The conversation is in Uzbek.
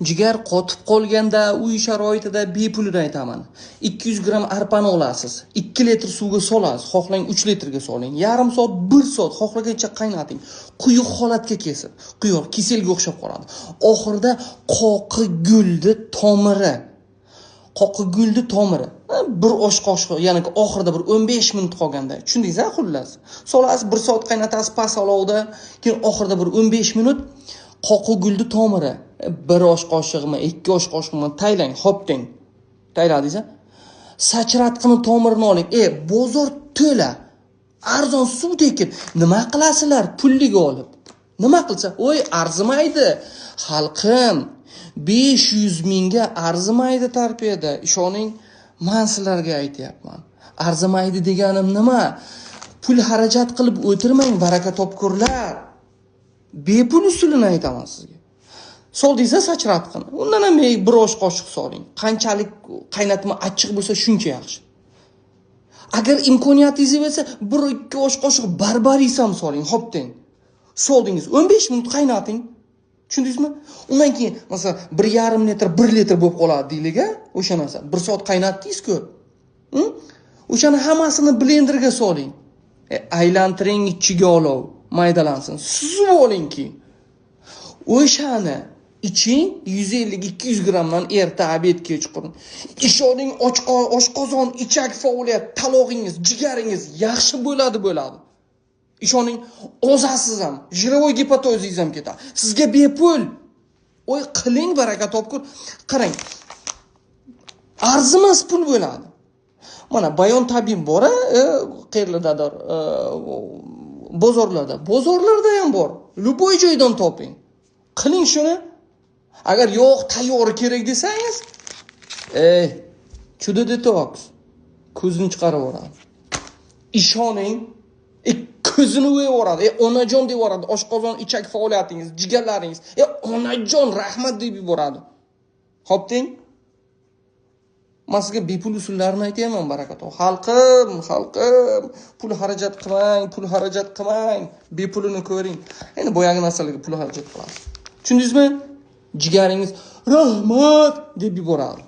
Jigar qotib qolganda uy sharoitida bepulini aytaman. 200 gram arpani olasiz. 2 litr suvga solasiz. Xohlang 3 litrga soling. Yarim soat, 1 soat xohlagancha qaynating. Quyuq holatga kelsin. Quyuq keselga o'xshab qoladi. Oxirida qoqigulni tomiri. Qoqigulni tomiri. Bir osh qoshiq, ya'ni oxirida bir 15 minut qolganda. Tushundingiz-a, xullas. Solasiz 1 soat qaynatasiz past olovda, keyin oxirida bir 15 minut qoqigulni tomiri. 1 osh qoshiqmi, 2 osh qoshiqmi taylang, hopding. Tayladingiz-a? Sachratqini tomirini oling. Bozor to'la. Arzon suv tekin. Nima qilasizlar pulliga olib? Nima qilsa? Arzimaydi. Xalqim 500 mingga arzimaydi tarpiyada. Ishoning, men sizlarga aytayapman. Arzimaydi deganim nima? Pul xarajat qilib o'tirmang, baraka topkurlar. Bepul usulini aytaman sizga. Soldingizda sachratqini. Undan ham 1 osh qoshiq soling. Qanchalik qaynatma achchiq bo'lsa, shuncha yaxshi. Agar imkoniyatingiz bo'lsa, 1-2 osh qoshiq barbaris ham soling, hopding. Soldingiz, 15 minut qaynating. Tushundingizmi? Undan keyin, masalan, 1,5 litr, 1 litr bo'lib qoladi deylik-a, o'sha narsa. 1 soat qaynatdingiz-ku. O'shani hammasini blenderga soling. Aylantiring ichiga olov, maydalansin. Suzib olingki. O'shani iching 150-200 gramdan erta, obed, kechqurun. Ishoning oshqozon, ichak faoliyat, talog'ingiz, jigaringiz yaxshi bo'ladi. Ishoning, ozasiz ham, jirovoy gepatozingiz ham ketadi. Sizga bepul. Qiling, baraka topkur. Qarang. Arzimas pul bo'ladi. Mana Bayon tabib bor, qayerlardadir, bozorlarda. Bozorlarda ham bor. Luboy joydan toping. Qiling shuni. Agar yo'q, tayyor kerak desangiz, Chudo detox ko'zni chiqarib yuboradi. Ishoning, ko'zini o'yib yuboradi. Onajon deb yuboradi. Oshqozon, ichak faoliyatingiz, jigarlaringiz. Onajon rahmat deb yuboradi. Xo'pding? Men sizga bepul usullarni aytayman, barakat. Xalqim, pul xarajat qilmang, bepulini ko'ring. Endi boyagi narsalarga pul xarajat qilasiz. Tushundingizmi? Jigaringiz rahmat deb yuboradi.